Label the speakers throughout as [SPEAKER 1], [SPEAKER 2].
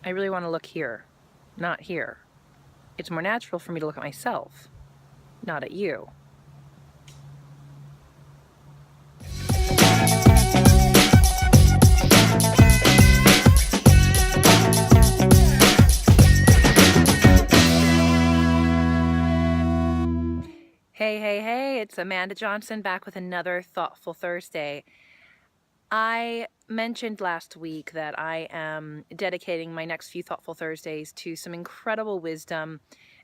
[SPEAKER 1] I really want to look here, not here. It's more natural for me to look at myself, not at you. Hey, it's Amanda Johnson back with another Thoughtful Thursday. I mentioned last week that I am dedicating my next few Thoughtful Thursdays to some incredible wisdom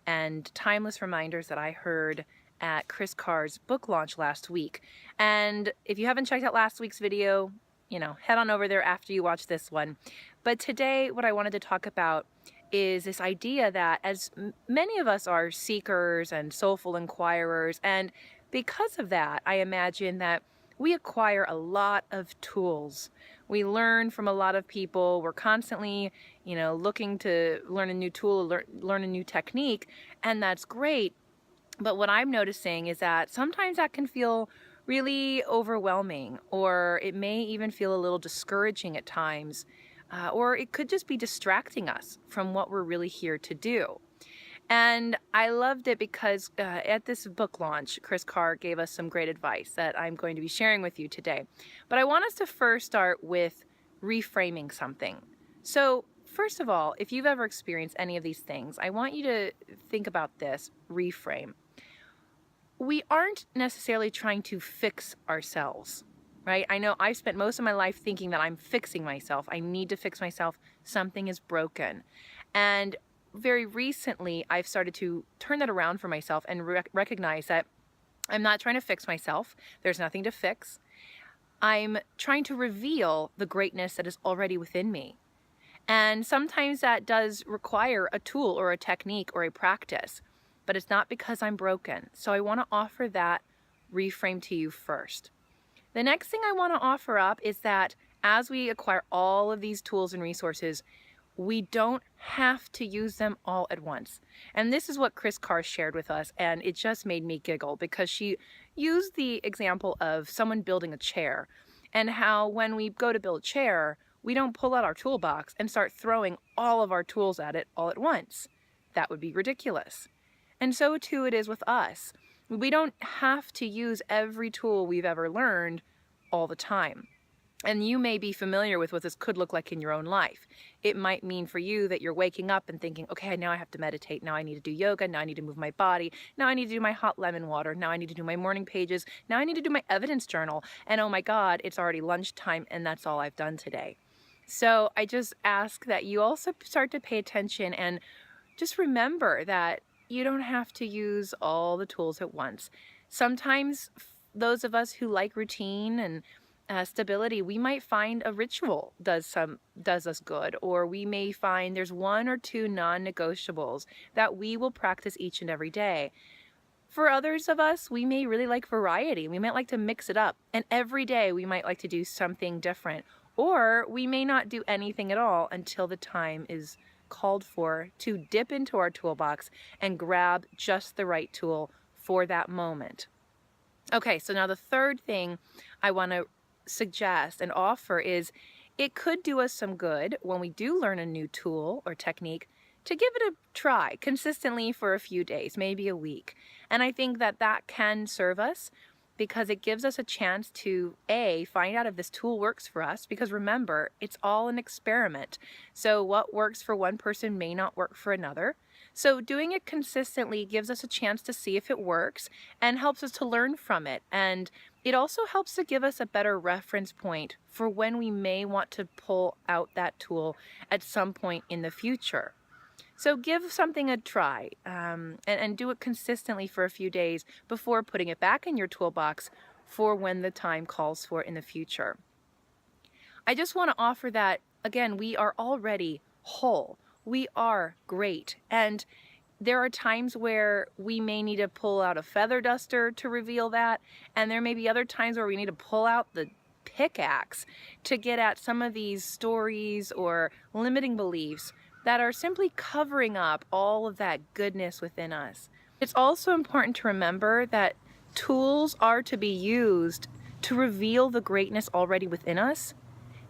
[SPEAKER 1] and timeless reminders that I heard at Chris Carr's book launch last week. And if you haven't checked out last week's video, head on over there after you watch this one. But today, what I wanted to talk about is this idea that as many of us are seekers and soulful inquirers, and because of that, I imagine that we acquire a lot of tools. We learn from a lot of people. We're constantly, looking to learn a new tool, learn a new technique, and that's great. But what I'm noticing is that sometimes that can feel really overwhelming, or it may even feel a little discouraging at times, or it could just be distracting us from what we're really here to do. And I loved it because at this book launch, Chris Carr gave us some great advice that I'm going to be sharing with you today. But I want us to first start with reframing something. So first of all, if you've ever experienced any of these things, I want you to think about this reframe. We aren't necessarily trying to fix ourselves, right? I know I've spent most of my life thinking that I'm fixing myself. I need to fix myself. Something is broken. And very recently, I've started to turn that around for myself and recognize that I'm not trying to fix myself. There's nothing to fix. I'm trying to reveal the greatness that is already within me. And sometimes that does require a tool or a technique or a practice, but it's not because I'm broken. So I want to offer that reframe to you first. The next thing I want to offer up is that as we acquire all of these tools and resources, we don't have to use them all at once. And this is what Chris Carr shared with us, and it just made me giggle because she used the example of someone building a chair and how when we go to build a chair, we don't pull out our toolbox and start throwing all of our tools at it all at once. That would be ridiculous. And so too it is with us. We don't have to use every tool we've ever learned all the time. And you may be familiar with what this could look like in your own life. It might mean for you that you're waking up and thinking, okay, now I have to meditate. Now I need to do yoga. Now I need to move my body. Now I need to do my hot lemon water. Now I need to do my morning pages. Now I need to do my evidence journal. And oh my God, it's already lunchtime and that's all I've done today. So I just ask that you also start to pay attention and just remember that you don't have to use all the tools at once. Sometimes those of us who like routine and stability, we might find a ritual does us good, or we may find there's one or two non-negotiables that we will practice each and every day. For others of us, we may really like variety. We might like to mix it up, and every day we might like to do something different, or we may not do anything at all until the time is called for to dip into our toolbox and grab just the right tool for that moment. Okay, so now the third thing I want to suggest and offer is it could do us some good when we do learn a new tool or technique to give it a try consistently for a few days, maybe a week. And I think that that can serve us because it gives us a chance to find out if this tool works for us, because remember, it's all an experiment. So what works for one person may not work for another. So doing it consistently gives us a chance to see if it works and helps us to learn from it. And it also helps to give us a better reference point for when we may want to pull out that tool at some point in the future. So give something a try and do it consistently for a few days before putting it back in your toolbox for when the time calls for it in the future. I just want to offer that, again, we are already whole. We are great. And there are times where we may need to pull out a feather duster to reveal that. And there may be other times where we need to pull out the pickaxe to get at some of these stories or limiting beliefs that are simply covering up all of that goodness within us. It's also important to remember that tools are to be used to reveal the greatness already within us,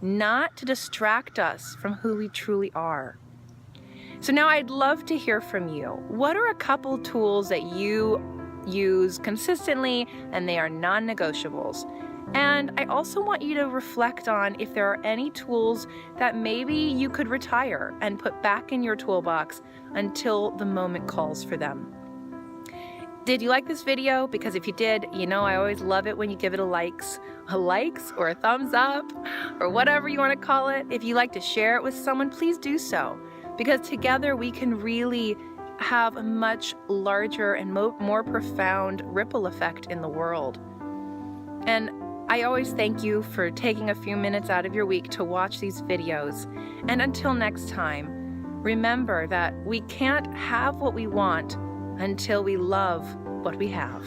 [SPEAKER 1] not to distract us from who we truly are. So now I'd love to hear from you. What are a couple tools that you use consistently and they are non-negotiables? And I also want you to reflect on if there are any tools that maybe you could retire and put back in your toolbox until the moment calls for them. Did you like this video? Because if you did, you know I always love it when you give it a likes or a thumbs up or whatever you want to call it. If you like to share it with someone, please do so, because together we can really have a much larger and more profound ripple effect in the world. And I always thank you for taking a few minutes out of your week to watch these videos. And until next time, remember that we can't have what we want until we love what we have.